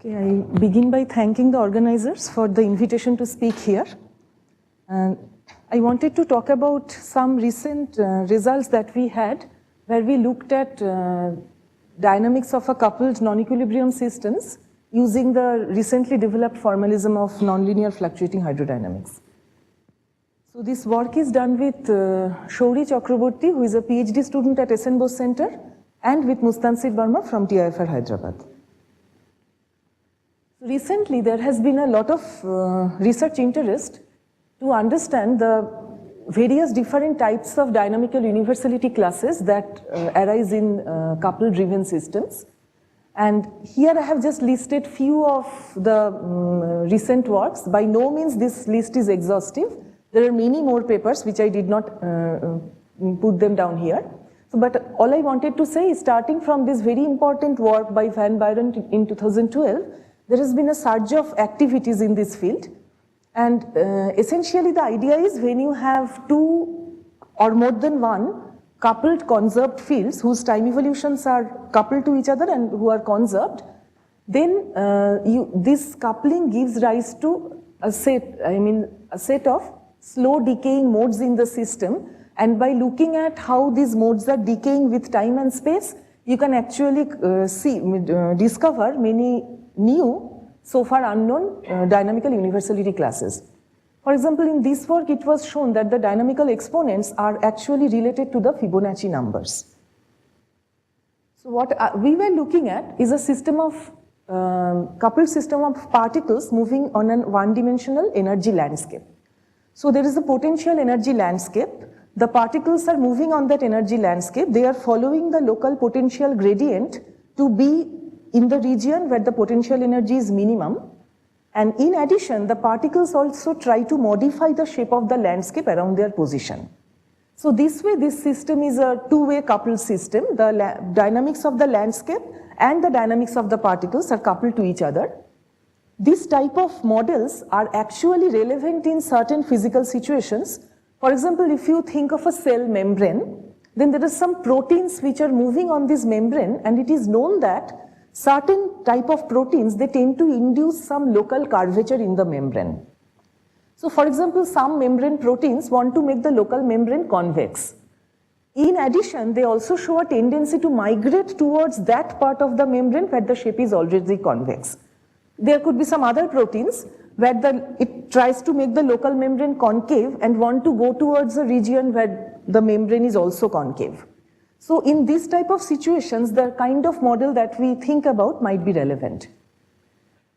Okay, I begin by thanking the organizers for the invitation to speak here. I wanted to talk about some recent results that we had where we looked at dynamics of a coupled non-equilibrium systems using the recently developed formalism of nonlinear fluctuating hydrodynamics. So this work is done with Shauri Chakraborty, who is a PhD student at SN Bose Center, and with Mustansir Verma from TIFR Hyderabad. Recently, there has been a lot of research interest to understand the various different types of dynamical universality classes that arise in couple-driven systems. And here I have just listed few of the recent works. By no means this list is exhaustive. There are many more papers which I did not put them down here. So, but all I wanted to say is, starting from this very important work by Van Byron in 2012, there has been a surge of activities in this field. And essentially the idea is, when you have two or more than one coupled conserved fields whose time evolutions are coupled to each other and who are conserved, then this coupling gives rise to a set of slow decaying modes in the system. And by looking at how these modes are decaying with time and space, you can actually discover many new, so far unknown, dynamical universality classes. For example, in this work, it was shown that the dynamical exponents are actually related to the Fibonacci numbers. So what we were looking at is a system of, coupled system of particles moving on a one-dimensional energy landscape. So there is a potential energy landscape. The particles are moving on that energy landscape. They are following the local potential gradient to be in the region where the potential energy is minimum. And in addition, the particles also try to modify the shape of the landscape around their position. So this way, this system is a two-way coupled system. The dynamics of the landscape and the dynamics of the particles are coupled to each other. This type of models are actually relevant in certain physical situations. For example, if you think of a cell membrane, then there are some proteins which are moving on this membrane, and it is known that certain type of proteins, they tend to induce some local curvature in the membrane. So for example, some membrane proteins want to make the local membrane convex. In addition, they also show a tendency to migrate towards that part of the membrane where the shape is already convex. There could be some other proteins where it tries to make the local membrane concave and want to go towards a region where the membrane is also concave. So in this type of situations, the kind of model that we think about might be relevant.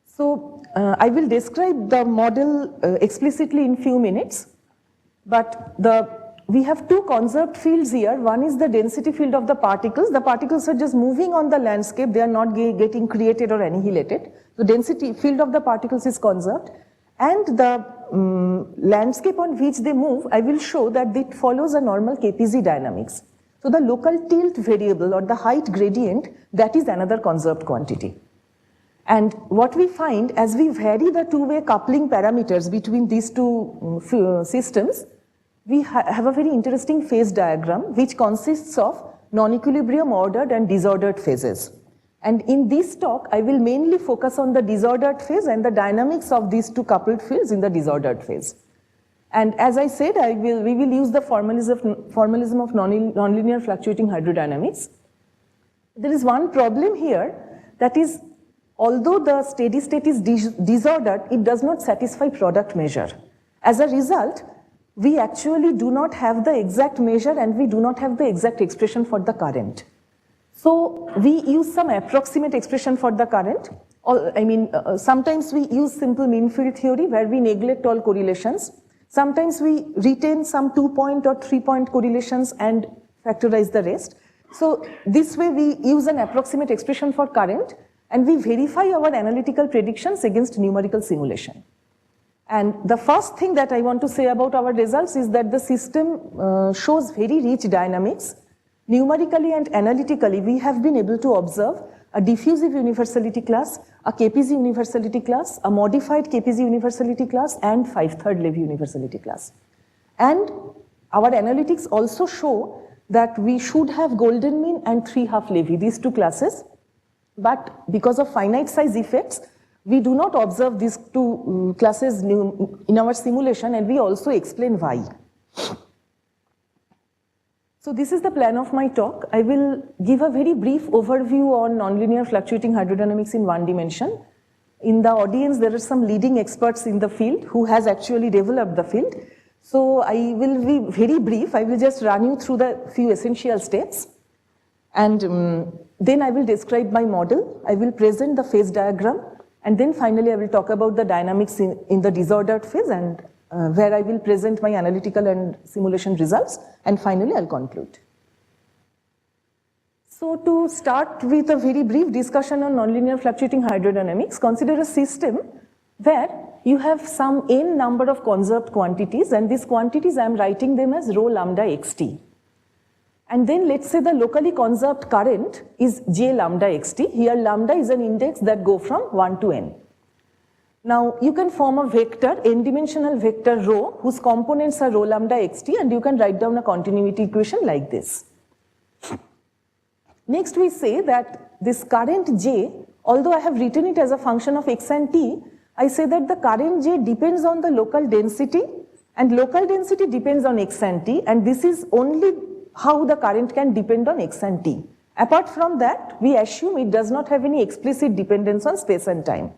So I will describe the model explicitly in few minutes, but we have two conserved fields here. One is the density field of the particles. The particles are just moving on the landscape. They are not getting created or annihilated. The density field of the particles is conserved. And the landscape on which they move, I will show that it follows a normal KPZ dynamics. So the local tilt variable or the height gradient, that is another conserved quantity. And what we find, as we vary the two-way coupling parameters between these two systems, we have a very interesting phase diagram which consists of non-equilibrium ordered and disordered phases. And in this talk, I will mainly focus on the disordered phase and the dynamics of these two coupled fields in the disordered phase. And as I said, we will use the formalism of nonlinear fluctuating hydrodynamics. There is one problem here, that is, although the steady state is disordered, it does not satisfy product measure. As a result, we actually do not have the exact measure and we do not have the exact expression for the current. So we use some approximate expression for the current. Sometimes we use simple mean field theory where we neglect all correlations. Sometimes we retain some 2-point or 3-point correlations and factorize the rest. So this way we use an approximate expression for current and we verify our analytical predictions against numerical simulation. And the first thing that I want to say about our results is that the system shows very rich dynamics. Numerically and analytically, we have been able to observe a diffusive universality class, a KPZ universality class, a modified KPZ universality class, and 5/3 Levy universality class. And our analytics also show that we should have golden mean and 3/2 Levy, these two classes. But because of finite size effects, we do not observe these two classes in our simulation, and we also explain why. So this is the plan of my talk. I will give a very brief overview on nonlinear fluctuating hydrodynamics in one dimension. In the audience, there are some leading experts in the field who has actually developed the field. So I will be very brief. I will just run you through the few essential steps. And then I will describe my model. I will present the phase diagram. And then finally, I will talk about the dynamics in the disordered phase, and where I will present my analytical and simulation results. And finally, I'll conclude. So to start with a very brief discussion on nonlinear fluctuating hydrodynamics, consider a system where you have some n number of conserved quantities, and these quantities I am writing them as rho lambda xt. And then let's say the locally conserved current is j lambda xt. Here lambda is an index that go from 1 to n. Now you can form a vector, n-dimensional vector rho, whose components are rho lambda xt, and you can write down a continuity equation like this. Next we say that this current j, although I have written it as a function of x and t, I say that the current j depends on the local density, and local density depends on x and t, and this is only how the current can depend on x and t. Apart from that, we assume it does not have any explicit dependence on space and time.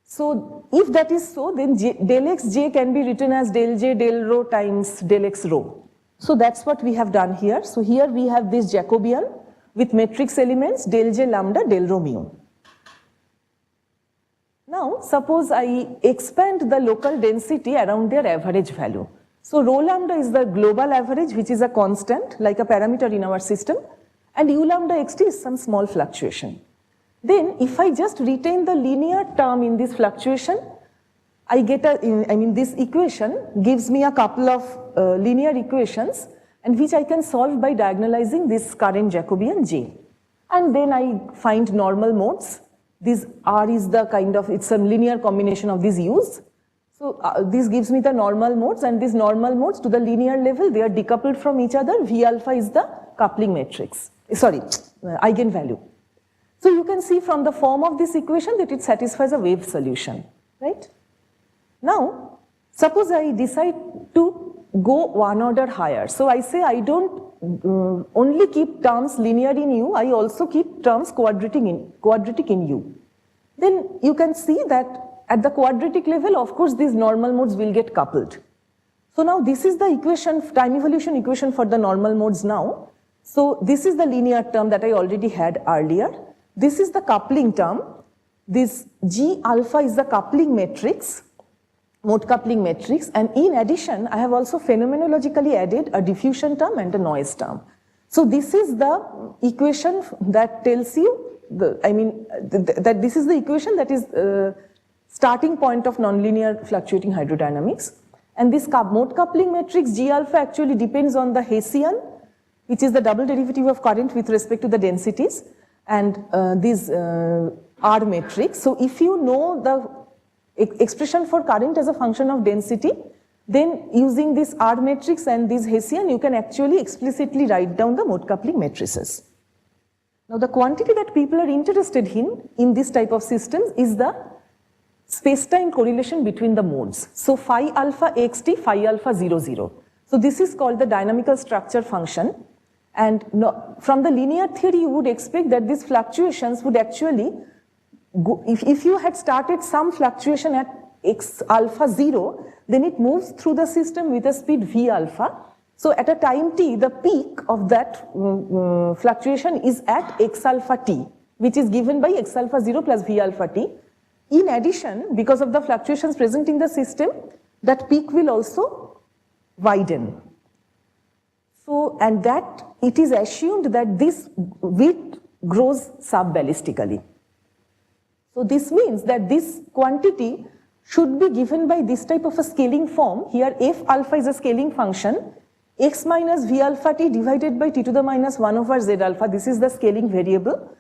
So if that is so, then del x j can be written as del j del rho times del x rho. So that's what we have done here. So here we have this Jacobian with matrix elements del j lambda del rho mu. Now suppose I expand the local density around their average value. So rho lambda is the global average, which is a constant like a parameter in our system, and u lambda xt is some small fluctuation. Then if I just retain the linear term in this fluctuation, I get this equation gives me a couple of linear equations, and which I can solve by diagonalizing this current Jacobian j. And then I find normal modes. This R is the it's a linear combination of these u's. So this gives me the normal modes, and these normal modes to the linear level, they are decoupled from each other. V alpha is the coupling matrix, eigenvalue. So you can see from the form of this equation that it satisfies a wave solution, right? Now, suppose I decide to go one order higher. So I say I don't only keep terms linear in U, I also keep terms quadratic in U. Then you can see that at the quadratic level, of course, these normal modes will get coupled. So now this is the equation, time evolution equation for the normal modes now. So this is the linear term that I already had earlier. This is the coupling term. This G alpha is the coupling matrix, mode coupling matrix, and in addition, I have also phenomenologically added a diffusion term and a noise term. So this is the equation that tells you, that this is the equation that is starting point of nonlinear fluctuating hydrodynamics. And this mode coupling matrix G alpha actually depends on the Hessian, which is the double derivative of current with respect to the densities, and this R matrix. So if you know the expression for current as a function of density, then using this R matrix and this Hessian, you can actually explicitly write down the mode coupling matrices. Now the quantity that people are interested in this type of systems is the space-time correlation between the modes. So phi alpha xt, phi alpha 0, 0. So this is called the dynamical structure function. And from the linear theory, you would expect that these fluctuations would actually go, if you had started some fluctuation at x alpha 0, then it moves through the system with a speed v alpha. So at a time t, the peak of that fluctuation is at x alpha t, which is given by x alpha 0 plus v alpha t. In addition, because of the fluctuations present in the system, that peak will also widen. So, and that it is assumed that this width grows sub-ballistically. So this means that this quantity should be given by this type of a scaling form. Here f alpha is a scaling function, x minus v alpha t divided by t to the minus 1 over z alpha. This is the scaling variable.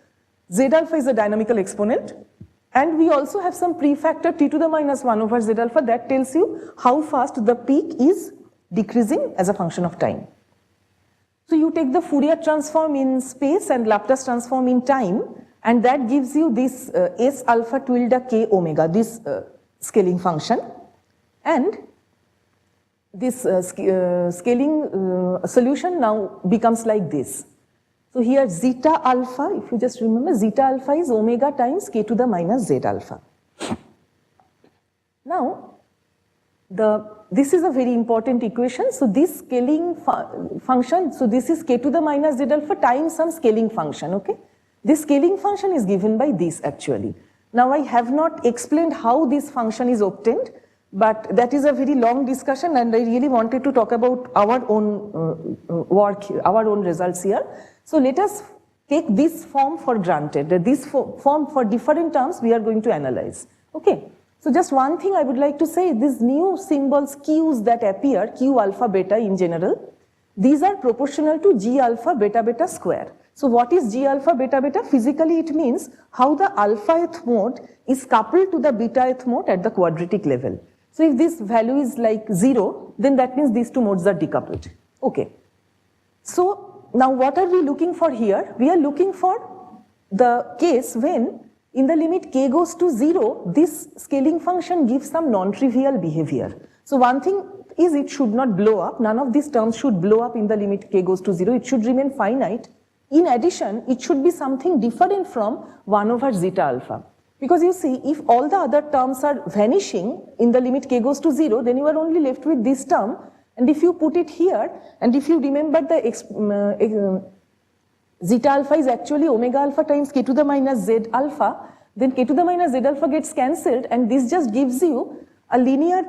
Z alpha is a dynamical exponent. And we also have some prefactor t to the minus 1 over z alpha that tells you how fast the peak is decreasing as a function of time. So you take the Fourier transform in space and Laplace transform in time, and that gives you this S alpha tilde K omega, this scaling function, and this scaling solution now becomes like this. So here zeta alpha, if you just remember, zeta alpha is omega times K to the minus Z alpha. Now, this is a very important equation. So this scaling function, so this is K to the minus Z alpha times some scaling function, okay? This scaling function is given by this actually. Now I have not explained how this function is obtained, but that is a very long discussion and I really wanted to talk about our own work, our own results here. So let us take this form for granted, that this form for different terms we are going to analyze, okay? So just one thing I would like to say, these new symbols Qs that appear, Q alpha beta in general, these are proportional to G alpha beta beta square. So what is G alpha beta beta? Physically it means how the alpha-th mode is coupled to the beta-th mode at the quadratic level. So if this value is like 0, then that means these two modes are decoupled. Okay. So now what are we looking for here? We are looking for the case when in the limit k goes to 0, this scaling function gives some non-trivial behavior. So one thing is it should not blow up. None of these terms should blow up in the limit k goes to 0. It should remain finite. In addition, it should be something different from 1 over zeta alpha. Because you see, if all the other terms are vanishing in the limit k goes to 0, then you are only left with this term. And if you put it here, and if you remember the zeta alpha is actually omega alpha times K to the minus Z alpha, then K to the minus Z alpha gets cancelled and this just gives you a linear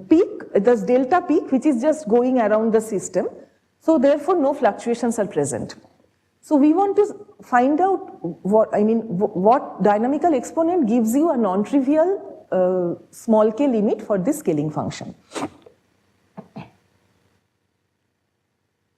peak, this delta peak, which is just going around the system. So therefore no fluctuations are present. So we want to find out what dynamical exponent gives you a non-trivial small k limit for this scaling function.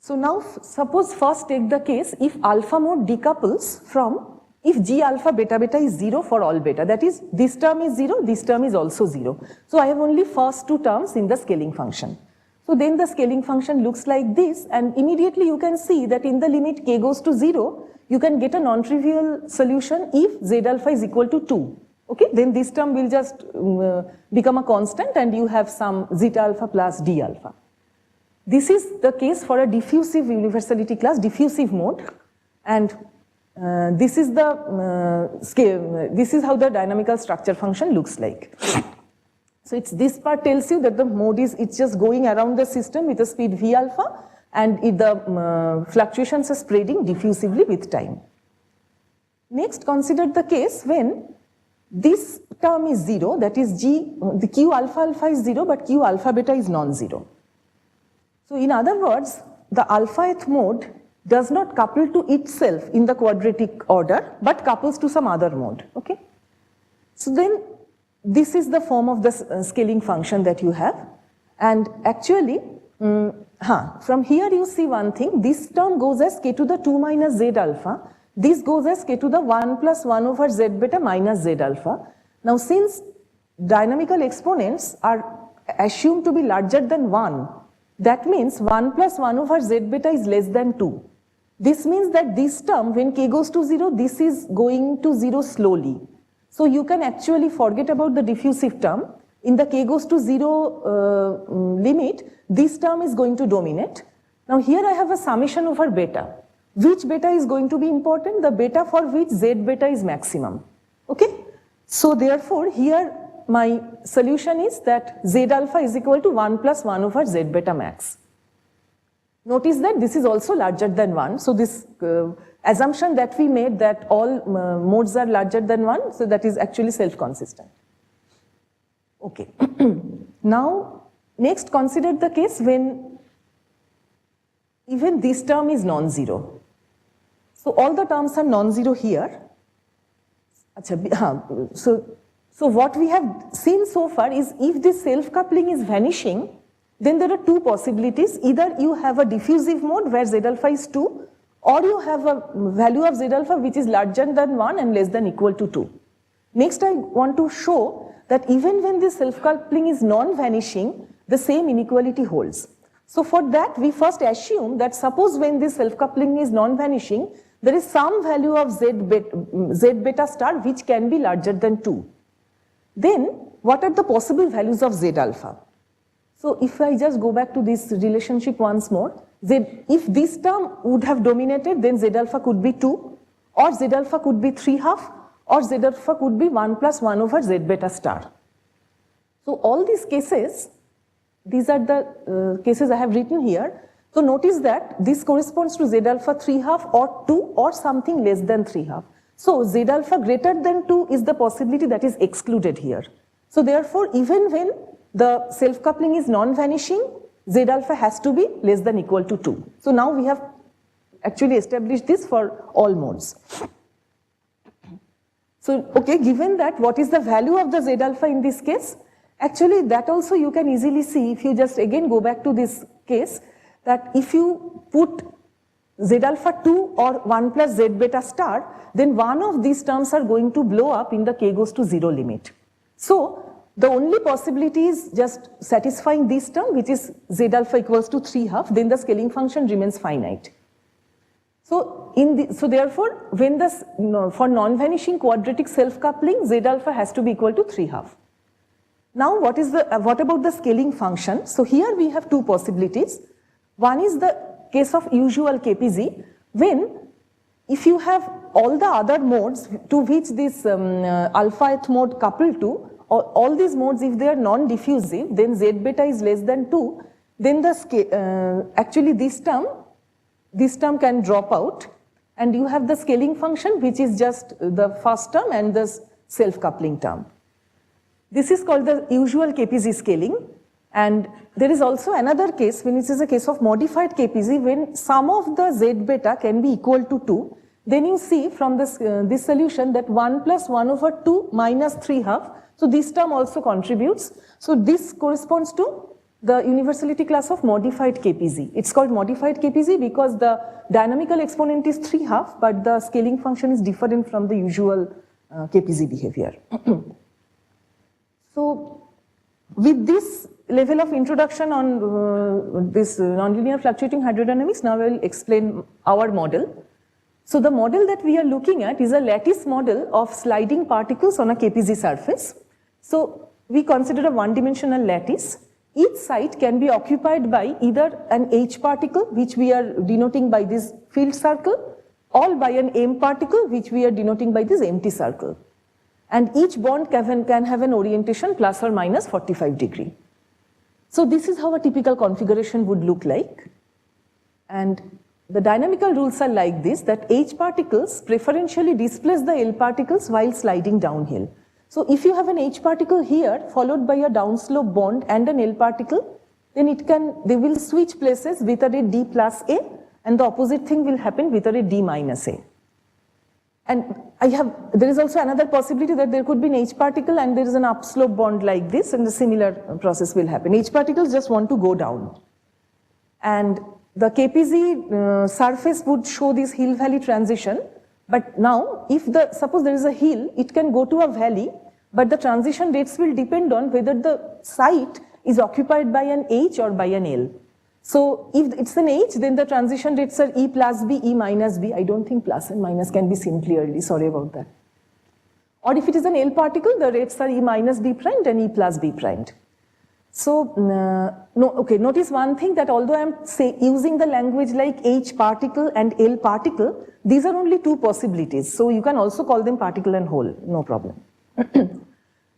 So now suppose first take the case if alpha mode decouples from if G alpha beta beta is 0 for all beta, that is this term is 0, this term is also 0. So I have only first two terms in the scaling function. So then the scaling function looks like this and immediately you can see that in the limit k goes to 0, you can get a non-trivial solution if Z alpha is equal to 2. Okay, then this term will just become a constant and you have some zeta alpha plus D alpha. This is the case for a diffusive universality class, diffusive mode, and this is the this is how the dynamical structure function looks like. So it's this part tells you that the mode is it's just going around the system with a speed v alpha, and the fluctuations are spreading diffusively with time. Next, consider the case when this term is 0, that is the Q alpha alpha is 0, but Q alpha beta is non-zero. So in other words, the alpha-th mode does not couple to itself in the quadratic order, but couples to some other mode, okay? So then, this is the form of the scaling function that you have. And actually, from here you see one thing, this term goes as k to the 2 minus z alpha, this goes as k to the 1 plus 1 over z beta minus z alpha. Now since dynamical exponents are assumed to be larger than 1, that means 1 plus 1 over z beta is less than 2. This means that this term, when k goes to 0, this is going to 0 slowly. So you can actually forget about the diffusive term. In the k goes to 0 limit, this term is going to dominate. Now here I have a summation over beta. Which beta is going to be important? The beta for which z beta is maximum. Okay? So therefore here my solution is that z alpha is equal to 1 plus 1 over z beta max. Notice that this is also larger than 1. So this assumption that we made that all modes are larger than 1, so that is actually self-consistent. Okay. Now, next consider the case when even this term is non-zero. So all the terms are non-zero here. So what we have seen so far is if this self-coupling is vanishing, then there are two possibilities. Either you have a diffusive mode where z alpha is 2, or you have a value of z alpha which is larger than 1 and less than equal to 2. Next, I want to show that even when this self-coupling is non-vanishing, the same inequality holds. So for that, we first assume that suppose when this self-coupling is non-vanishing, there is some value of z beta star which can be larger than 2. Then what are the possible values of z alpha? So if I just go back to this relationship once more, if this term would have dominated, then z alpha could be 2, or z alpha could be 3/2, or z alpha could be 1 + 1 over z beta star. So all these cases, these are the cases I have written here. So notice that this corresponds to z alpha 3/2 or 2 or something less than 3/2. So z alpha greater than 2 is the possibility that is excluded here. So therefore, even when the self-coupling is non-vanishing, z alpha has to be less than equal to 2. So now we have actually established this for all modes. So, okay, given that, what is the value of the z alpha in this case? Actually, that also you can easily see if you just again go back to this case, that if you put z alpha 2 or 1 plus z beta star, then one of these terms are going to blow up in the k goes to 0 limit. So, the only possibility is just satisfying this term, which is z alpha equals to 3/2, then the scaling function remains finite. So, therefore, when for non-vanishing quadratic self-coupling, z alpha has to be equal to 3/2. Now, what about the scaling function? So here we have two possibilities. One is the case of usual KPZ, when if you have all the other modes to which this alpha-th mode coupled to, all these modes, if they are non-diffusive, then z beta is less than 2, then actually this term can drop out, and you have the scaling function which is just the first term and the self-coupling term. This is called the usual KPZ scaling, and there is also another case when it is a case of modified KPZ, when sum of the z beta can be equal to 2, then you see from this solution that 1 plus 1 over 2 minus 3/2, so this term also contributes. So this corresponds to the universality class of modified KPZ. It's called modified KPZ because the dynamical exponent is 3/2, but the scaling function is different from the usual KPZ behavior. So with this level of introduction on this nonlinear fluctuating hydrodynamics, now I will explain our model. So the model that we are looking at is a lattice model of sliding particles on a KPZ surface. So we consider a one-dimensional lattice. Each site can be occupied by either an H particle, which we are denoting by this field circle, or by an M particle, which we are denoting by this empty circle. And each bond can have an orientation plus or minus 45 degrees. So this is how a typical configuration would look like. And the dynamical rules are like this, that H particles preferentially displace the L particles while sliding downhill. So if you have an H particle here followed by a downslope bond and an L particle, then they will switch places with a ray D plus A, and the opposite thing will happen with a ray D minus A. And there is also another possibility that there could be an H particle and there is an upslope bond like this, and a similar process will happen. H particles just want to go down. And the KPZ surface would show this hill-valley transition, but now suppose there is a hill, it can go to a valley, but the transition rates will depend on whether the site is occupied by an H or by an L. So if it's an H, then the transition rates are E plus B, E minus B. I don't think plus and minus can be seen clearly, sorry about that. Or if it is an L particle, the rates are E minus B primed and E plus B primed. So, notice one thing, that although I am using the language like H particle and L particle, these are only two possibilities. So you can also call them particle and hole, no problem.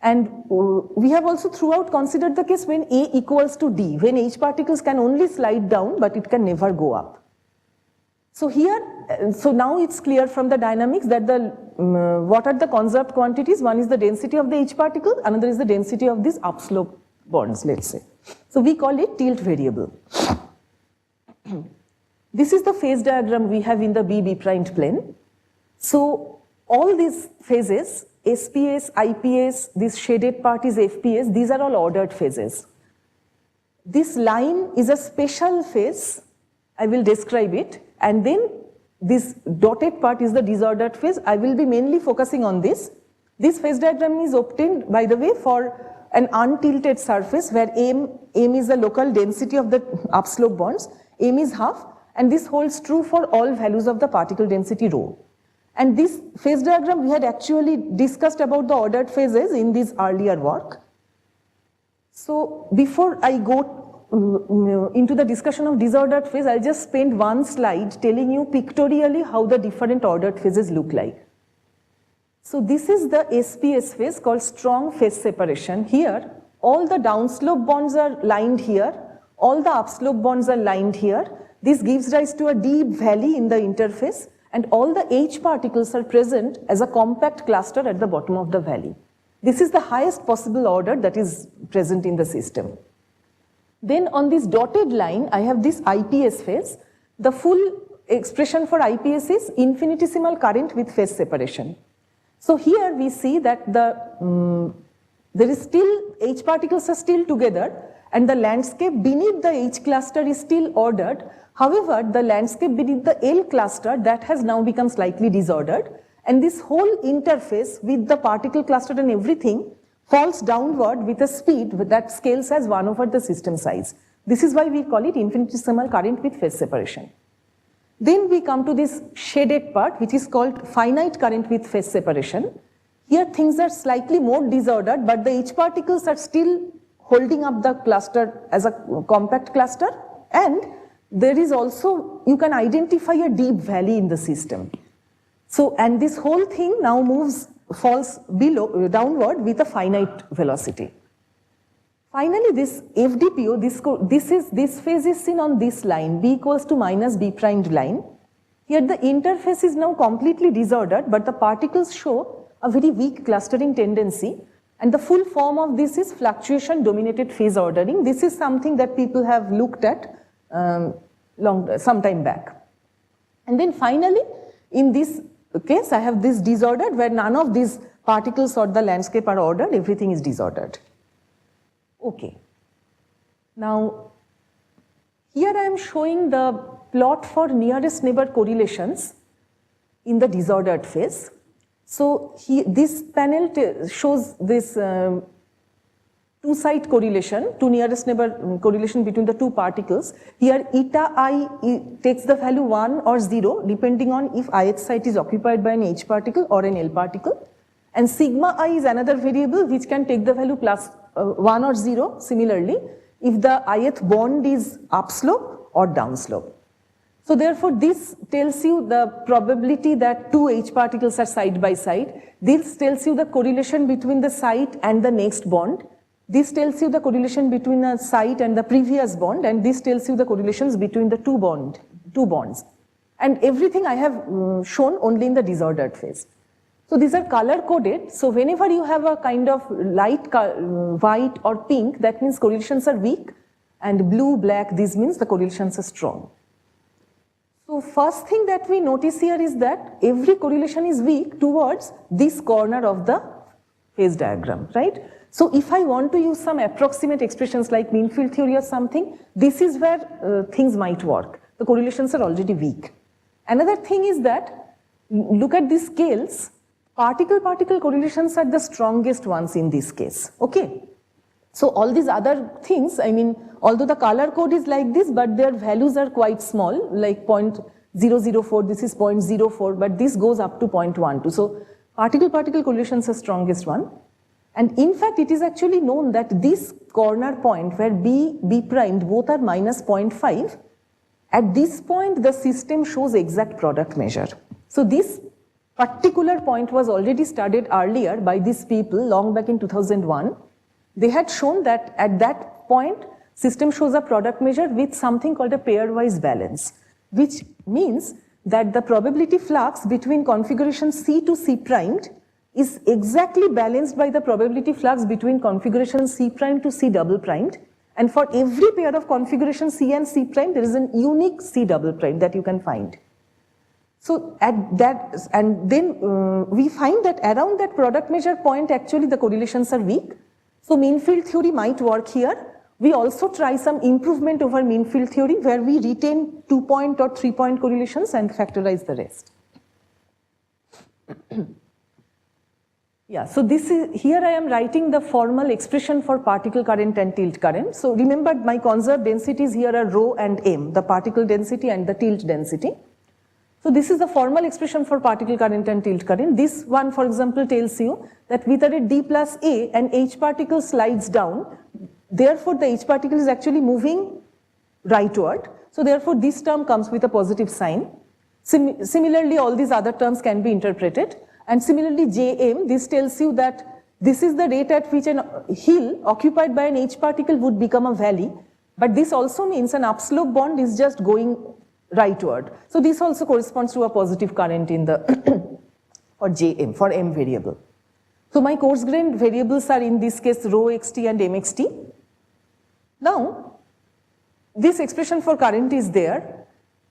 And we have also throughout considered the case when A equals to D, when H particles can only slide down, but it can never go up. So now it's clear from the dynamics that what are the conserved quantities? One is the density of the H particle, another is the density of these upslope bonds, let's say. So we call it tilt variable. This is the phase diagram we have in the B primed plane. So all these phases, SPS, IPS, this shaded part is FPS, these are all ordered phases. This line is a special phase, I will describe it, and then this dotted part is the disordered phase. I will be mainly focusing on this. This phase diagram is obtained, by the way, for an untilted surface where M is the local density of the upslope bonds, M is half, and this holds true for all values of the particle density rho. And this phase diagram we had actually discussed about the ordered phases in this earlier work. So before I go into the discussion of disordered phase, I'll just spend one slide telling you pictorially how the different ordered phases look like. So this is the SPS phase called strong phase separation. Here, all the downslope bonds are lined here, all the upslope bonds are lined here. This gives rise to a deep valley in the interface, and all the H particles are present as a compact cluster at the bottom of the valley. This is the highest possible order that is present in the system. Then on this dotted line, I have this IPS phase. The full expression for IPS is infinitesimal current with phase separation. So here we see that there is still, H particles are still together, and the landscape beneath the H cluster is still ordered. However, the landscape beneath the L cluster, that has now become slightly disordered, and this whole interface with the particle cluster and everything falls downward with a speed that scales as 1 over the system size. This is why we call it infinitesimal current with phase separation. Then we come to this shaded part, which is called finite current with phase separation. Here things are slightly more disordered, but the H particles are still holding up the cluster as a compact cluster, and there is also, you can identify a deep valley in the system. So, and this whole thing now falls downward with a finite velocity. Finally, this FDPO, this phase is seen on this line, B equals to minus B primed line. Here the interface is now completely disordered, but the particles show a very weak clustering tendency, and the full form of this is fluctuation dominated phase ordering. This is something that people have looked at some time back. And then finally, in this case, I have this disordered where none of these particles or the landscape are ordered, everything is disordered. Okay. Now, here I am showing the plot for nearest neighbor correlations in the disordered phase. So, this panel shows this two-side correlation, two nearest neighbor correlation between the two particles. Here eta I takes the value 1 or 0 depending on if ith site is occupied by an H particle or an L particle. And sigma I is another variable which can take the value plus 1 or 0 similarly if the ith bond is upslope or downslope. So therefore, this tells you the probability that two H particles are side by side. This tells you the correlation between the site and the next bond. This tells you the correlation between a site and the previous bond, and this tells you the correlations between the two bonds. And everything I have shown only in the disordered phase. So these are color coded. So whenever you have a kind of light white or pink, that means correlations are weak, and blue, black, this means the correlations are strong. So first thing that we notice here is that every correlation is weak towards this corner of the phase diagram, right? So if I want to use some approximate expressions like mean field theory or something, this is where things might work. The correlations are already weak. Another thing is that, look at these scales, particle-particle correlations are the strongest ones in this case, okay? So all these other things, I mean, although the color code is like this, but their values are quite small, like 0.004, this is 0.04, but this goes up to 0.12. So particle-particle correlations are strongest one. And in fact, it is actually known that this corner point where B primed both are minus 0.5, at this point the system shows exact product measure. So this particular point was already studied earlier by these people long back in 2001. They had shown that at that point, system shows a product measure with something called a pairwise valance, which means that the probability flux between configuration C to C primed is exactly balanced by the probability flux between configuration C prime to C double primed. And for every pair of configuration C and C prime, there is a unique C double prime that you can find. So at that, and then we find that around that product measure point, actually the correlations are weak. So mean field theory might work here. We also try some improvement over mean field theory where we retain 2-point or 3-point correlations and factorize the rest. Yeah, so this is, here I am writing the formal expression for particle current and tilt current. So remember my conserved densities here are rho and m, the particle density and the tilt density. So this is the formal expression for particle current and tilt current. This one, for example, tells you that with a d plus a, an H particle slides down. Therefore, the H particle is actually moving rightward. So therefore, this term comes with a positive sign. Similarly, all these other terms can be interpreted. And similarly, Jm, this tells you that this is the rate at which a hill occupied by an H particle would become a valley. But this also means an upslope bond is just going rightward. So this also corresponds to a positive current in the for Jm, for m variable. So my coarse grained variables are in this case rho xt and mxt. Now, this expression for current is there.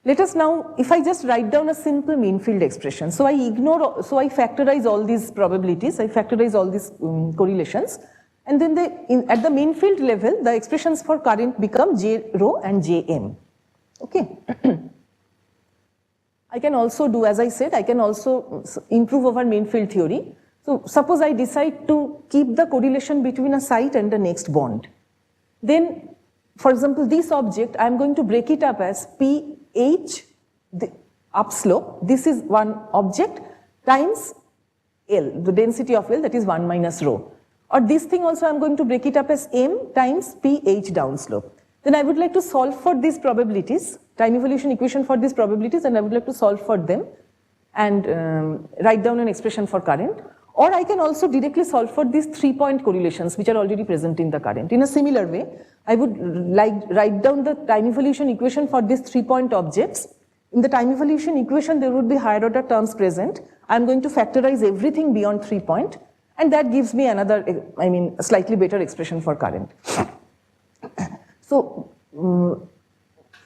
Let us now, if I just write down a simple mean field expression, so I factorize all these probabilities, I factorize all these correlations, and then at the mean field level, the expressions for current become J rho and Jm. Okay. I can also do, as I said, I can also improve over mean field theory. So suppose I decide to keep the correlation between a site and the next bond. Then, for example, this object, I am going to break it up as ph, the upslope, this is one object, times L, the density of L, that is 1 minus rho. Or this thing also I am going to break it up as m times ph downslope. Then I would like to solve for these probabilities, time evolution equation for these probabilities, and I would like to solve for them and write down an expression for current. Or I can also directly solve for these 3-point correlations which are already present in the current. In a similar way, I would write down the time evolution equation for these 3-point objects. In the time evolution equation, there would be higher order terms present. I'm going to factorize everything beyond 3 point, and that gives me another, a slightly better expression for current. So,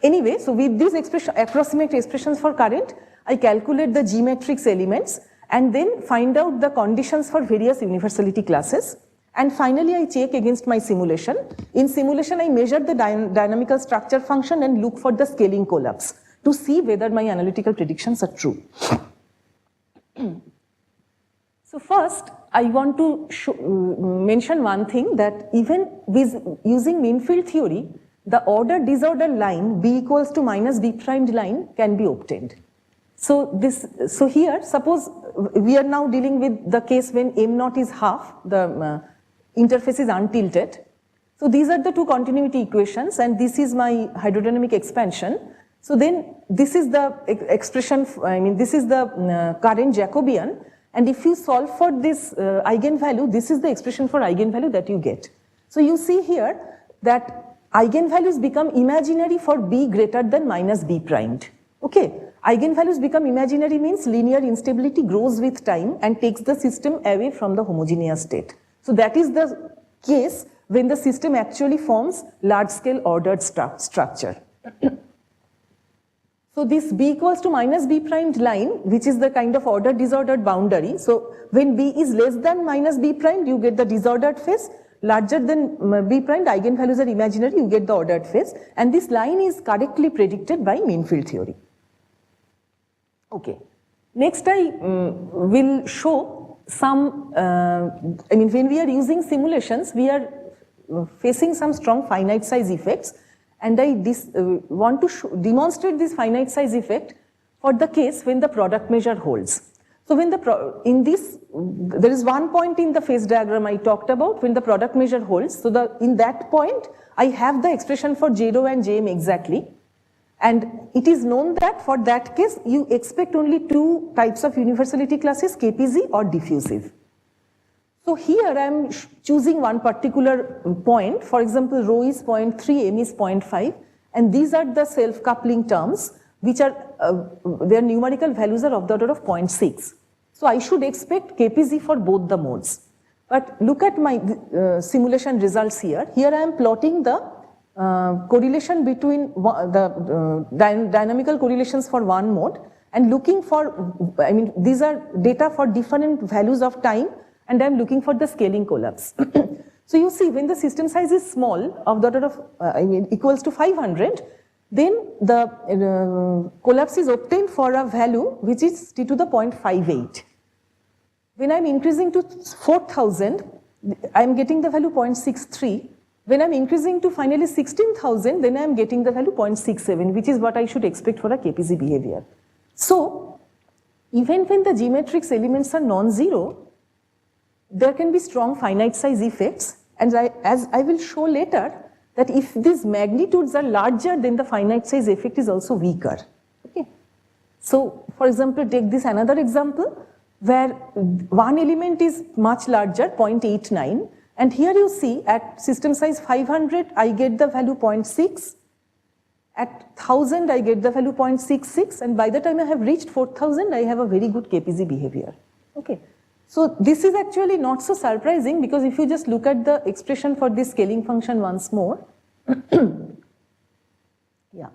anyway, so with these approximate expressions for current, I calculate the G matrix elements and then find out the conditions for various universality classes. And finally, I check against my simulation. In simulation, I measure the dynamical structure function and look for the scaling collapse to see whether my analytical predictions are true. So first, I want to mention one thing, that even with using mean field theory, the order disorder line b equals to minus b primed line can be obtained. So here, suppose we are now dealing with the case when m naught is half, the interface is untilted. So these are the two continuity equations, and this is my hydrodynamic expansion. So then this is the expression, this is the current Jacobian, and if you solve for this eigenvalue, this is the expression for eigenvalue that you get. So you see here that eigenvalues become imaginary for b greater than minus b primed. Okay, eigenvalues become imaginary means linear instability grows with time and takes the system away from the homogeneous state. So that is the case when the system actually forms large-scale ordered structure. So this b equals to minus b primed line, which is the kind of order disordered boundary. So when b is less than minus b primed, you get the disordered phase. Larger than b primed, eigenvalues are imaginary, you get the ordered phase. And this line is correctly predicted by mean field theory. Okay. Next, I will show some, when we are using simulations, we are facing some strong finite size effects, and I want to demonstrate this finite size effect for the case when the product measure holds. So when there is one point in the phase diagram I talked about when the product measure holds. So in that point, I have the expression for J rho and Jm exactly. And it is known that for that case, you expect only two types of universality classes, KPZ or diffusive. So here I am choosing one particular point. For example, rho is 0.3, m is 0.5, and these are the self-coupling terms, which are, their numerical values are of the order of 0.6. So I should expect KPZ for both the modes. But look at my simulation results here. Here I am plotting the correlation between the dynamical correlations for one mode and looking for, these are data for different values of time, and I am looking for the scaling collapse. So you see, when the system size is small, of the order of, equals to 500, then the collapse is obtained for a value which is t to the 0.58. When I'm increasing to 4000, I'm getting the value 0.63. When I'm increasing to finally 16,000, then I'm getting the value 0.67, which is what I should expect for a KPZ behavior. So, even when the G matrix elements are non-zero, there can be strong finite size effects, and as I will show later, that if these magnitudes are larger, then the finite size effect is also weaker. Okay. So, for example, take this another example, where one element is much larger, 0.89, and here you see at system size 500, I get the value 0.6, at 1000, I get the value 0.66, and by the time I have reached 4000, I have a very good KPZ behavior. Okay. So this is actually not so surprising, because if you just look at the expression for this scaling function once more, yeah.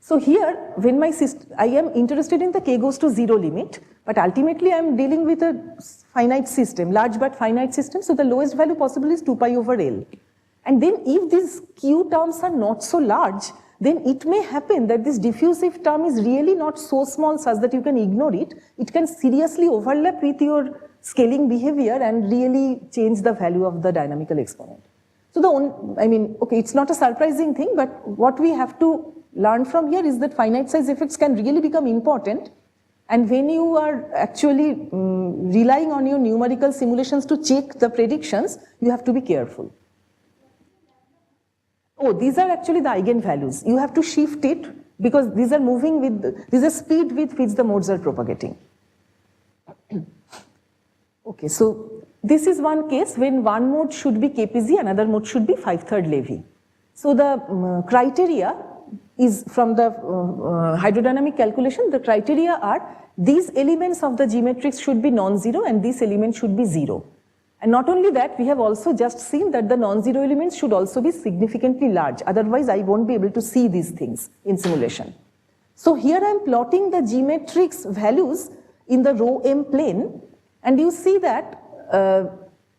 So here, when my system, I am interested in the k goes to 0 limit, but ultimately I am dealing with a finite system, large but finite system, so the lowest value possible is 2 pi over L. And then if these q terms are not so large, then it may happen that this diffusive term is really not so small such that you can ignore it. It can seriously overlap with your scaling behavior and really change the value of the dynamical exponent. So okay, it's not a surprising thing, but what we have to learn from here is that finite size effects can really become important. And when you are actually relying on your numerical simulations to check the predictions, you have to be careful. Oh, these are actually the eigenvalues. You have to shift it because these are moving with, these are speed with which the modes are propagating. Okay, so this is one case when one mode should be KPZ, another mode should be 5/3 Levy. So the criteria is from the hydrodynamic calculation, the criteria are these elements of the G matrix should be non-zero and this element should be 0. And not only that, we have also just seen that the non-zero elements should also be significantly large. Otherwise, I won't be able to see these things in simulation. So here I am plotting the G matrix values in the rho m plane, and you see that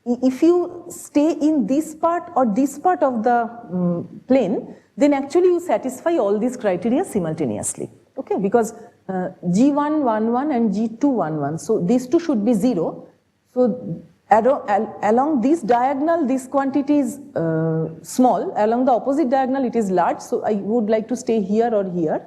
if you stay in this part or this part of the plane, then actually you satisfy all these criteria simultaneously. Okay, because G111 and G211, so these two should be 0. So along this diagonal, this quantity is small. Along the opposite diagonal, it is large. So I would like to stay here or here.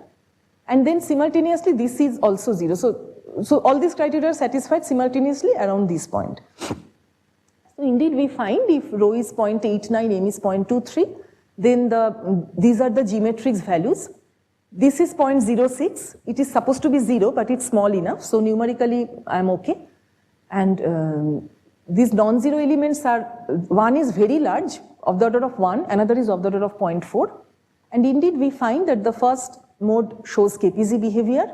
And then simultaneously, this is also 0. So all these criteria are satisfied simultaneously around this point. So indeed, we find if rho is 0.89, m is 0.23, then these are the G matrix values. This is 0.06. It is supposed to be 0, but it's small enough. So numerically, I'm okay. And these non-zero elements are, one is very large, of the order of 1, another is of the order of 0.4. And indeed, we find that the first mode shows KPZ behavior.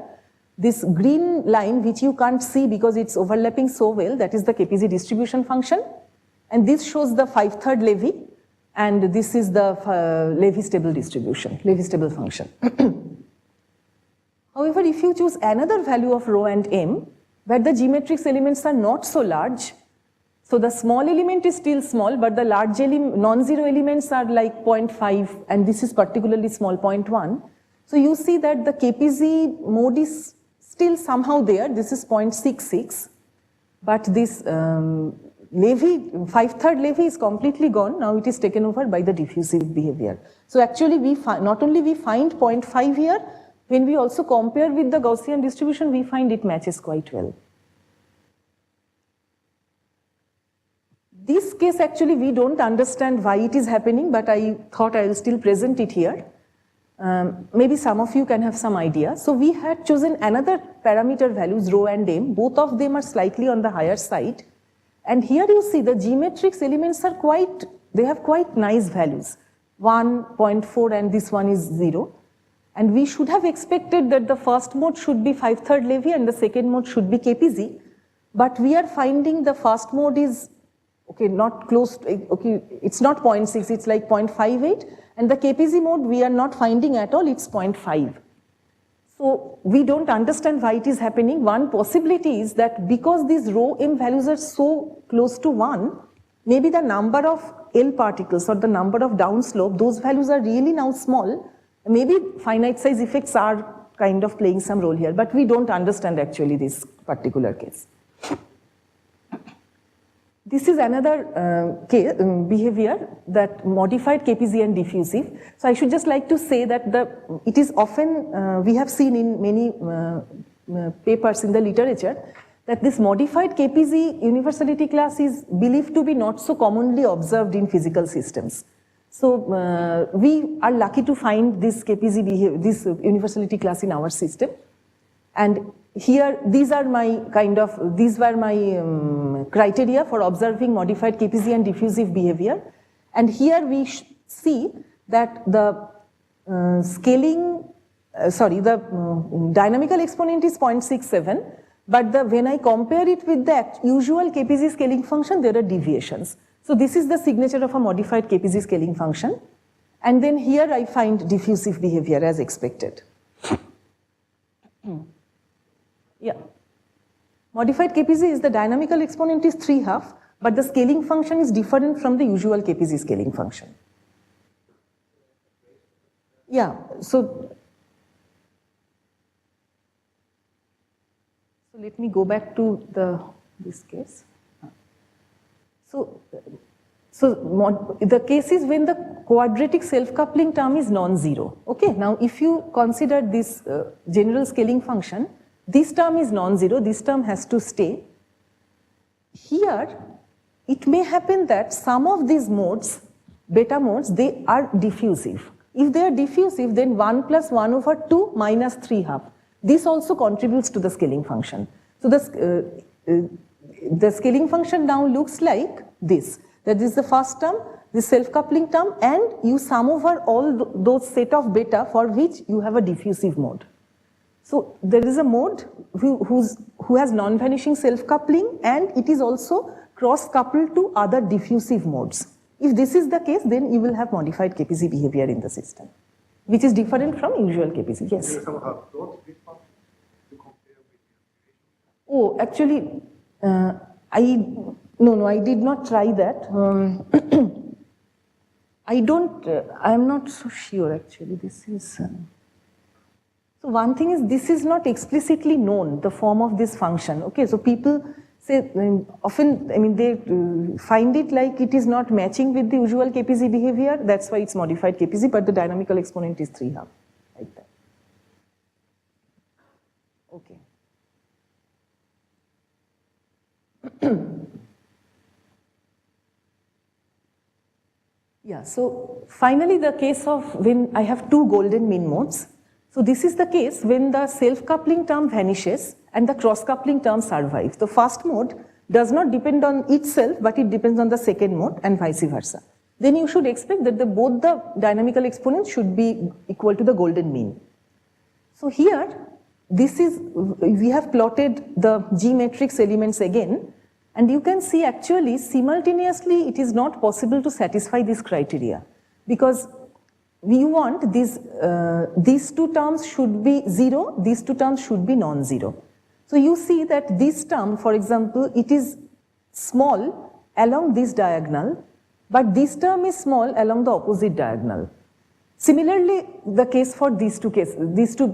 This green line, which you can't see because it's overlapping so well, that is the KPZ distribution function. And this shows the 5/3 Levy, and this is the Levy stable distribution, Levy stable function. However, if you choose another value of rho and m, where the G matrix elements are not so large, so the small element is still small, but the large non-zero elements are like 0.5, and this is particularly small, 0.1. So you see that the KPZ mode is still somehow there. This is 0.66, but this Levy, 5/3 Levy is completely gone. Now it is taken over by the diffusive behavior. So actually, not only we find 0.5 here, when we also compare with the Gaussian distribution, we find it matches quite well. This case actually we don't understand why it is happening, but I thought I will still present it here. Maybe some of you can have some idea. So we had chosen another parameter values, rho and m. Both of them are slightly on the higher side. And here you see the G matrix elements are they have quite nice values. 1, 0.4 and this one is 0. And we should have expected that the first mode should be 5/3 Levy and the second mode should be KPZ. But we are finding the first mode is, okay, not close to, okay, it's not 0.6, it's like 0.58. And the KPZ mode we are not finding at all, it's 0.5. So we don't understand why it is happening. One possibility is that because these rho m values are so close to 1, maybe the number of L particles or the number of downslope, those values are really now small. Maybe finite size effects are kind of playing some role here, but we don't understand actually this particular case. This is another behavior that modified KPZ and diffusive. So I should just like to say that it is often, we have seen in many papers in the literature, that this modified KPZ universality class is believed to be not so commonly observed in physical systems. So we are lucky to find this KPZ behavior, this universality class in our system. And here, these were my criteria for observing modified KPZ and diffusive behavior. And here we see that the dynamical exponent is 0.67, but when I compare it with the usual KPZ scaling function, there are deviations. So this is the signature of a modified KPZ scaling function. And then here I find diffusive behavior as expected. Yeah. Modified KPZ is the dynamical exponent is 3/2, but the scaling function is different from the usual KPZ scaling function. Yeah, so let me go back to this case. So the case is when the quadratic self-coupling term is non-zero. Okay, now if you consider this general scaling function, this term is non-zero, this term has to stay. Here, it may happen that some of these modes, beta modes, they are diffusive. If they are diffusive, then 1 + 1/2 minus 3/2. This also contributes to the scaling function. So the scaling function now looks like this. That is the first term, the self-coupling term, and you sum over all those set of beta for which you have a diffusive mode. So there is a mode who has non-vanishing self-coupling, and it is also cross-coupled to other diffusive modes. If this is the case, then you will have modified KPZ behavior in the system, which is different from usual KPZ. Yes? Do you somehow plot this one to compare with? Oh, actually, I did not try that. I'm not so sure actually. This is... So one thing is, this is not explicitly known, the form of this function. Okay, so people say, often, they find it like it is not matching with the usual KPZ behavior. That's why it's modified KPZ, but the dynamical exponent is 3/2, like that. Okay. Yeah, so finally the case of when I have two golden mean modes. So this is the case when the self-coupling term vanishes and the cross-coupling term survives. The first mode does not depend on itself, but it depends on the second mode and vice versa. Then you should expect that both the dynamical exponents should be equal to the golden mean. So here, we have plotted the G matrix elements again, and you can see actually simultaneously it is not possible to satisfy this criteria, because we want these two terms should be 0, these two terms should be non-zero. So you see that this term, for example, it is small along this diagonal, but this term is small along the opposite diagonal. Similarly, the case for these two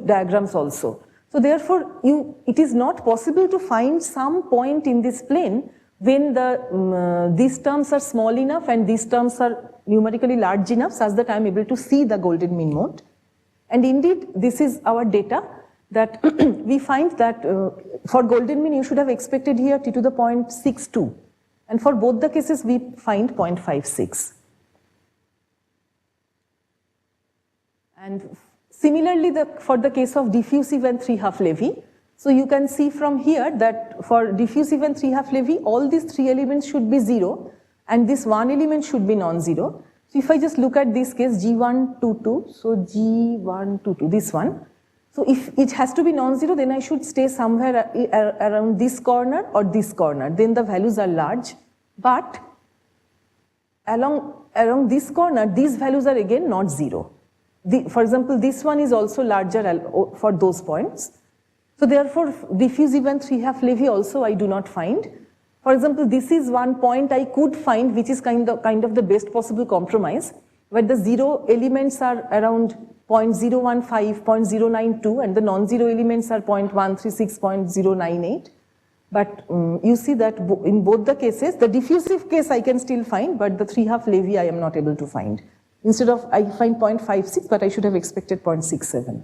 diagrams also. So therefore, it is not possible to find some point in this plane when these terms are small enough and these terms are numerically large enough such that I am able to see the golden mean mode. And indeed, this is our data that we find that for golden mean you should have expected here t to the 0.62. And for both the cases we find 0.56. And similarly, for the case of diffusive and 3/2 Levy, so you can see from here that for diffusive and 3/2 Levy, all these three elements should be 0, and this one element should be non-zero. So if I just look at this case, G122, so G122, this one. So if it has to be non-zero, then I should stay somewhere around this corner or this corner. Then the values are large, but along this corner, these values are again not 0. For example, this one is also larger for those points. So therefore, diffusive and 3/2 Levy also I do not find. For example, this is one point I could find, which is kind of the best possible compromise, where the 0 elements are around 0.015, 0.092, and the non-zero elements are 0.136, 0.098. But you see that in both the cases, the diffusive case I can still find, but the 3/2 Levy I am not able to find. Instead of, I find 0.56, but I should have expected 0.67.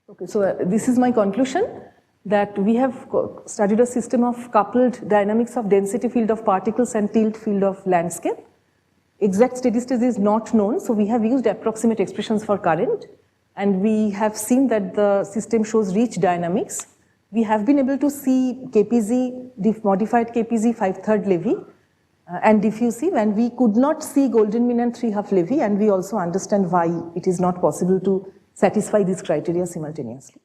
Okay, so this is my conclusion, that we have studied a system of coupled dynamics of density field of particles and tilt field of landscape. Exact steady state is not known, so we have used approximate expressions for current, and we have seen that the system shows rich dynamics. We have been able to see KPZ, modified KPZ 5/3 Levy, and diffusive, and we could not see golden mean and 3/2 Levy, and we also understand why it is not possible to satisfy these criteria simultaneously.